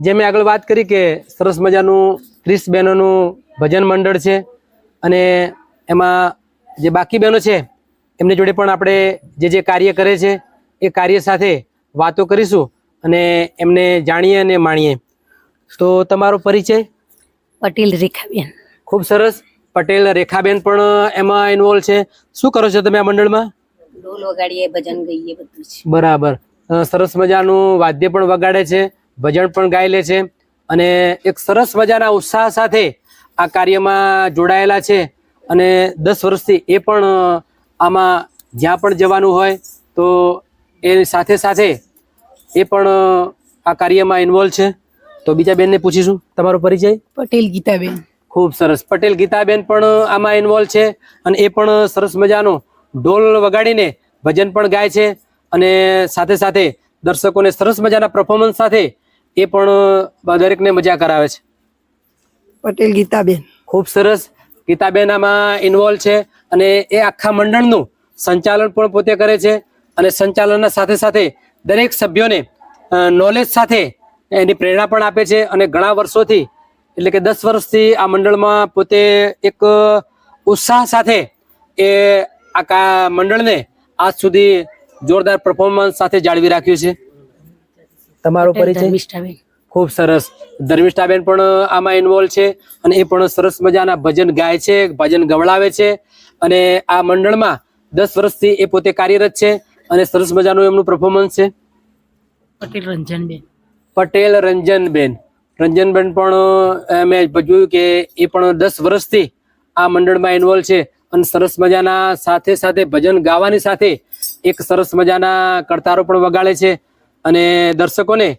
જે મેં આગળ વાત કરી કે સરસ મજાનું 30 બહેનોનું ભજન મંડળ છે અને એમાં જે બાકી બહેનો છે એમની જોડે પણ આપણે જે કાર્ય કરે છે એ કાર્ય સાથે વાતો કરીશું અને એમને જાણીએ અને માણીએ. તો તમારો પરિચય? પટેલ રેખાબેન. ખૂબ સરસ. પટેલ રેખાબેન પણ એમાં ઇન્વોલ્વ છે. શું કરો છો તમે આ મંડળમાં? ઢોલ વગાડીએ, ભજન ગાઈએ, બધું છે. બરાબર. સરસ મજાનું વાદ્ય પણ વગાડે છે, ભજન પણ ગાઈ લે છે અને એક સરસ મજાના ઉત્સાહ સાથે આ કાર્યમાં જોડાયેલા છે અને 10 વર્ષથી એ પણ આમાં જ્યાં પણ જવાનું હોય તો એ સાથે સાથે એ પણ આ કાર્યમાં ઇન્વોલ્વ છે. તો બીજા બેનને પૂછીશું, તમારો પરિચય? પટેલ ગીતાબેન. ખૂબ સરસ. પટેલ ગીતાબેન પણ આમાં ઇન્વોલ્વ છે અને એ પણ સરસ મજાનો ઢોલ વગાડીને ભજન પણ ગાય છે અને સાથે સાથે દર્શકોને સરસ મજાના પરફોર્મન્સ સાથે એ પણ દરેકને મજા કરાવે છે. પટેલ ગીતાબેન. ખૂબ સરસ. ગીતાબેન આમાં ઇન્વોલ્વ છે અને એ આખા મંડળનું સંચાલન પણ પોતે કરે છે અને સંચાલનના સાથે સાથે દરેક સભ્યોને નોલેજ સાથે એની પ્રેરણા પણ આપે છે અને ઘણા વર્ષોથી એટલે કે 10 વર્ષથી આ મંડળમાં પોતે એક ઉત્સાહ સાથે એ આખા મંડળને આજ સુધી જોરદાર પરફોર્મન્સ સાથે જાળવી રાખ્યું છે. તમારો પરિચય? ખૂબ સરસ. ધર્મિષ્ઠાબેન પણ આમાં ઇન્વોલ્વ છે અને એ પણ સરસ મજાના ભજન ગાય છે, ભજન ગવડાવે છે અને આ મંડળમાં 10 વર્ષથી એ પોતે કાર્યરત છે અને સરસ મજાનું એમનું પરફોર્મન્સ છે. પટેલ રંજનબેન. પટેલ રંજનબેન. રંજનબેન પણ મેં જોયું કે એ પણ 10 વર્ષથી આ મંડળમાં ઇન્વોલ્વ છે અને સરસ મજાના સાથે સાથે ભજન ગાવાની સાથે એક સરસ મજાના કરતારો પણ વગાડે છે અને દર્શકોને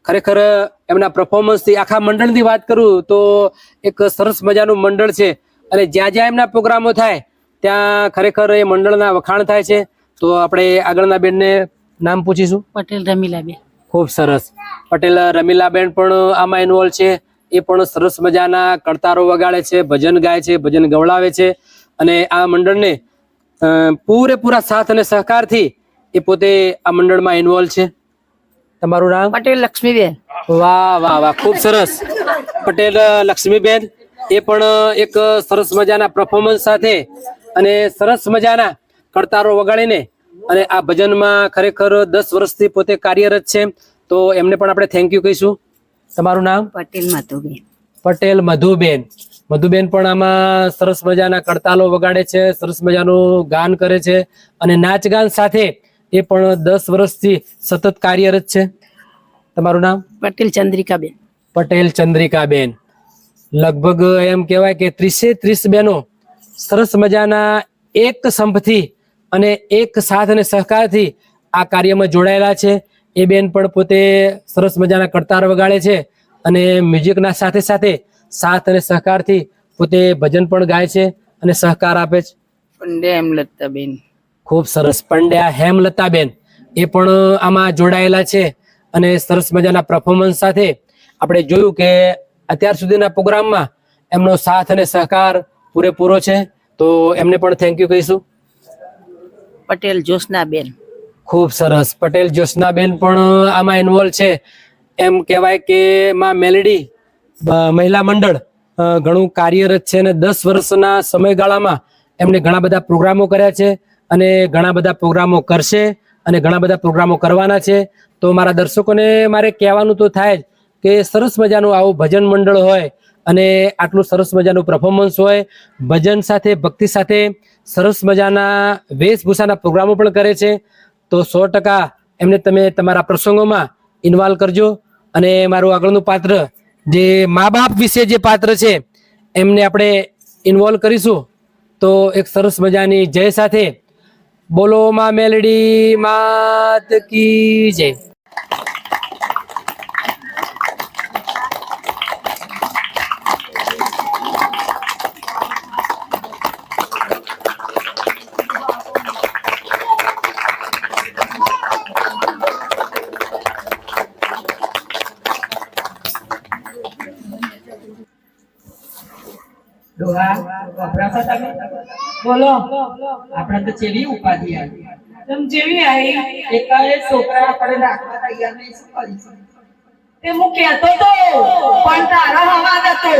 ખરેખર એમના પરફોર્મન્સથી આખા મંડળની વાત કરું તો એક સરસ મજાનું મંડળ છે અને જ્યાં જ્યાં એમના પ્રોગ્રામો થાય ત્યાં ખરેખર એ મંડળના વખાણ થાય છે. તો આપણે આગળના બેનને નામ પૂછીશું. પટેલ રમીલાબેન. ખૂબ સરસ. પટેલ રમીલાબેન પણ આમાં ઇન્વોલ્વ છે. એ પણ સરસ મજાના કરતારો વગાડે છે, ભજન ગાય છે, ભજન ગવડાવે છે અને આ મંડળને પૂરેપૂરા સાથ અને સહકારથી એ પોતે આ મંડળમાં ઇન્વોલ્વ છે. તમારું નામ? પટેલ લક્ષ્મીબેન. વાહ વાહ વાહ, ખૂબ સરસ. પટેલ લક્ષ્મીબેન એ પણ એક સરસ મજાના પરફોર્મન્સ સાથે અને સરસ મજાના કરતારો વગાડીને અને આ ભજનમાં ખરેખર 10 વર્ષથી પોતે કાર્યરત છે. તો એમને પણ આપણે થેન્ક યુ કહીશું. તમારું નામ? પટેલ મધુબેન. પટેલ મધુબેન. મધુબેન પણ આમાં સરસ મજાના કરતાલો વગાડે છે, સરસ મજાનું ગાન કરે છે અને નાચ ગાન સાથે એ પણ 10 વર્ષથી સતત કાર્યરત છે. તમારું નામ? પટેલ ચંદ્રિકાબેન. પટેલ ચંદ્રિકાબેન. લગભગ એમ કહેવાય કે 30 બહેનો સરસ મજાના એક સંપથી અને એક સાથ અને સહકારથી આ કાર્યમાં જોડાયેલા છે. એ બેન પણ પોતે સરસ મજાના કરતાર વગાડે છે અને મ્યુઝિકના સાથે સાથે સાથ અને સહકારથી પોતે ભજન પણ ગાય છે અને સહકાર આપે છે. પંડ્યા હેમલતાબેન. ખૂબ સરસ. પંડ્યા હેમલતાબેન એ પણ આમાં જોડાયેલા છે અને સરસ મજાના પરફોર્મન્સ સાથે આપણે જોયું કે અત્યાર સુધીના પ્રોગ્રામમાં એમનો સાથ અને સહકાર પૂરેપૂરો છે. તો એમને પણ થેન્ક યુ કહીશું. પટેલ જ્યોત્સનાબેન. ખૂબ સરસ. પટેલ જ્યોત્સનાબેન પણ આમાં ઇન્વોલ્વ છે. એમ કહેવાય કે માં મેલેડી મહિલા મંડળ ઘણું કાર્યરત છે અને 10 વર્ષના સમયગાળામાં એમને ઘણા બધા પ્રોગ્રામો કર્યા છે અને ઘણા બધા પ્રોગ્રામો કરશે અને ઘણા બધા પ્રોગ્રામો કરવાના છે. તો મારા દર્શકોને મારે કહેવાનું તો થાય જ કે સરસ મજાનું આવું ભજન મંડળ હોય અને આટલું સરસ મજાનું પરફોર્મન્સ હોય, ભજન સાથે ભક્તિ સાથે સરસ મજાના વેશભૂષાના પ્રોગ્રામો પણ કરે છે. તો 100% એમને તમે તમારા પ્રસંગોમાં ઇન્વોલ્વ કરજો. અને મારું આગળનું પાત્ર જે મા બાપ વિશે જે પાત્ર છે એમને આપણે ઇન્વોલ્વ કરીશું. તો એક સરસ મજાની જય સાથે બોલો માં મેલડી માત કી જય. બોલો આપણે તો ચેવી ઉપાધિ આવી તમ જેવી આવી એકાએ છોકરા આપણે રાખવા તૈયાર નહીં શું કરીશું તે હું કહેતો તો પણ તારો અવાજ હતો.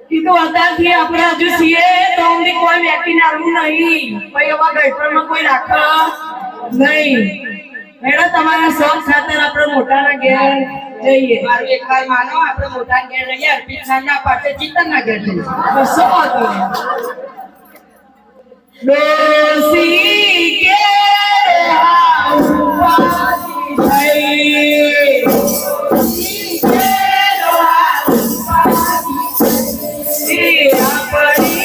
કીધું અત્યારથી આપણે હજુ છીએ તો અમને કોઈ વ્યક્તિ નાલવું નહીં, કોઈ એવા ગઈપણમાં કોઈ રાખે નહીં. મેડમ તમારા શોખ ખાતર આપણે મોટાના ઘેર જઈએ. મારું એક વાર માનો આપણે મોટા ઘેર રહીએ અર્પિત ખાનના પાસે ચિંતનના ઘેર જઈએ. કશો વાંધો નહીં. ડોસી કે ઉપાધી થઈ, ડોસી કે ઉપાધી આપણી જોડે ફરી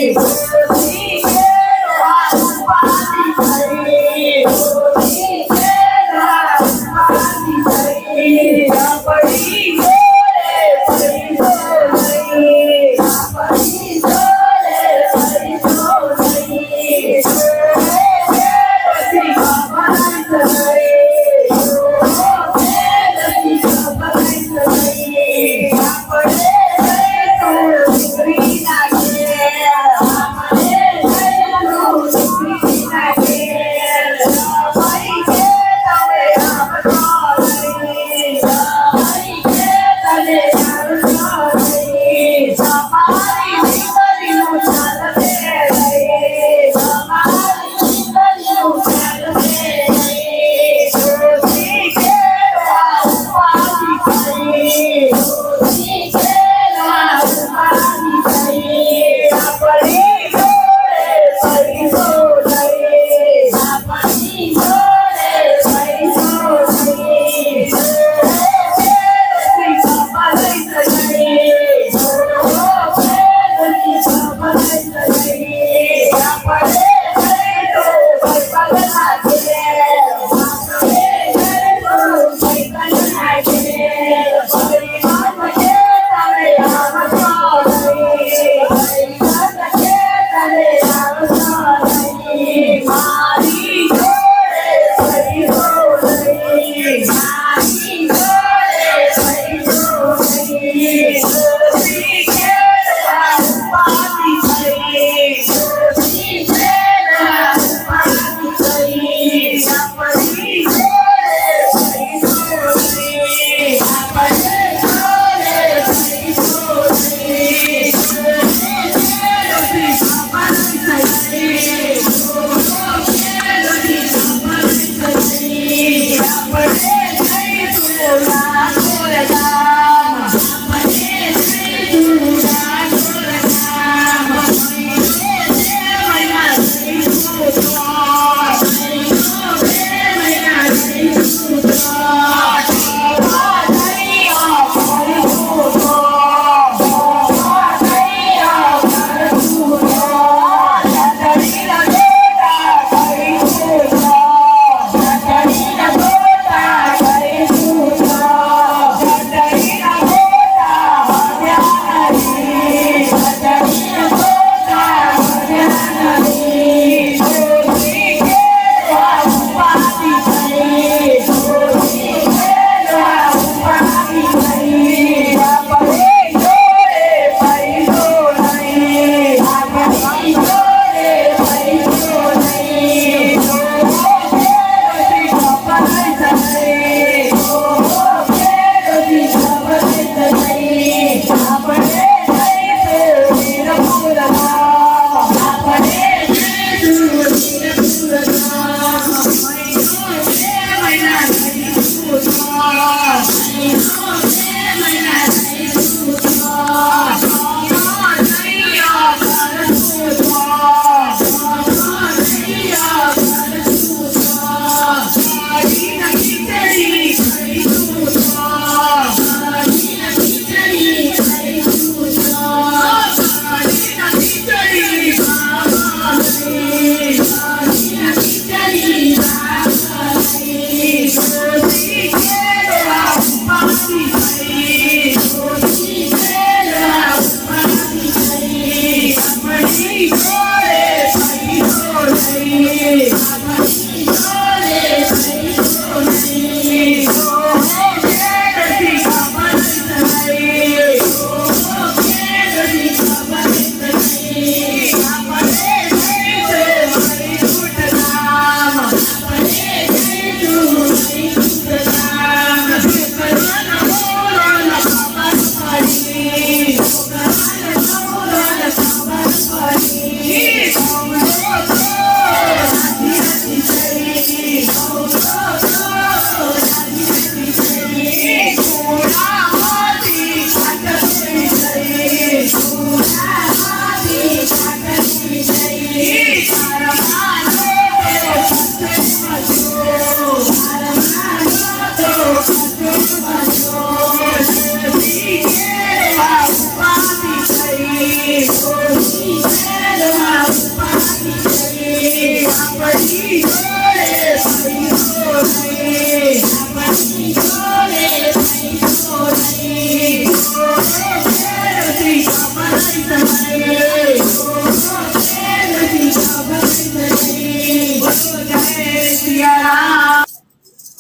Thank you.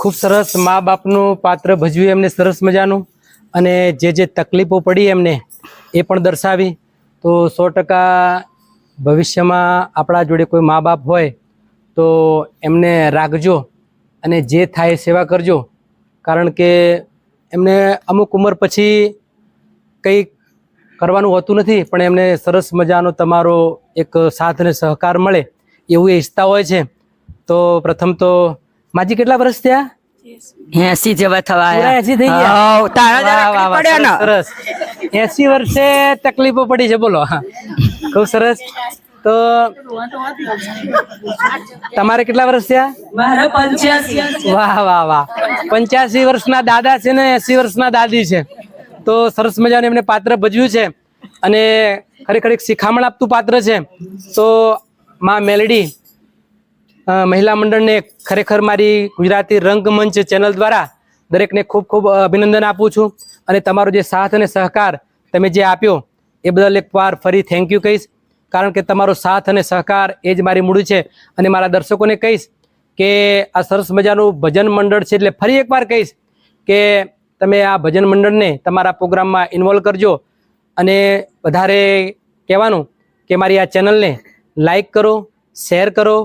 ખૂબ સરસ મા બાપનું પાત્ર ભજવ્યું એમને સરસ મજાનું, અને જે તકલીફો પડી એમને એ પણ દર્શાવી. તો 100% ભવિષ્યમાં આપણા જોડે કોઈ મા બાપ હોય તો એમને રાખજો અને જે થાય સેવા કરજો, કારણ કે એમને અમુક ઉંમર પછી કંઈ કરવાનું હોતું નથી, પણ એમને સરસ મજાનો તમારો એક સાથ અને સહકાર મળે એવું એ ઈચ્છતા હોય છે. તો પ્રથમ તો માજી કેટલા વર્ષ થયા? 80 જેવા થવા પૂરા 80 થઈ ગયા? હાવ, તારા જ વાહ, વાહ, વાહ, પડ્યા ને. સરસ, સરસ. 80 વર્ષે તકલીફો પડી છે, બોલો. હા, ખૂબ સરસ. તો તમારે કેટલા વર્ષ થયા? મારા 85. વાહ વાહ વાહ, 85 વર્ષના દાદા છે ને 80 વર્ષના દાદી છે. તો સરસ મજાનું એમને પાત્ર ભજવ્યું છે અને ખરેખર એક શિખામણ આપતું પાત્ર છે. તો માં મેલડી મહિલા મંડળને ખરેખર મારી ગુજરાતી રંગમંચ ચેનલ દ્વારા દરેકને ખૂબ ખૂબ અભિનંદન આપું છું, અને તમારો જે સાથ અને સહકાર તમે જે આપ્યો એ બદલ એકવાર ફરી થેન્ક યુ કહીશ, કારણ કે તમારો સાથ અને સહકાર એ જ મારી મૂડી છે. અને મારા દર્શકોને કહીશ કે આ સરસ મજાનું ભજન મંડળ છે, એટલે ફરી એકવાર કહીશ કે તમે આ ભજન મંડળને તમારા પ્રોગ્રામમાં ઇન્વોલ્વ કરજો, અને વધારે કહેવાનું કે મારી આ ચેનલને લાઈક કરો, શેર કરો,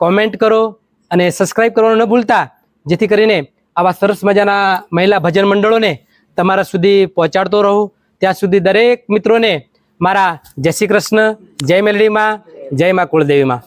કોમેન્ટ કરો અને સબસ્ક્રાઈબ કરવાનું ન ભૂલતા, જેથી કરીને આવા સરસ મજાના મહિલા ભજન મંડળોને તમારા સુધી પહોંચાડતો રહું. ત્યાં સુધી દરેક મિત્રોને મારા જય શ્રી કૃષ્ણ, જય મેલડીમાં, જય મા કુળદેવીમાં.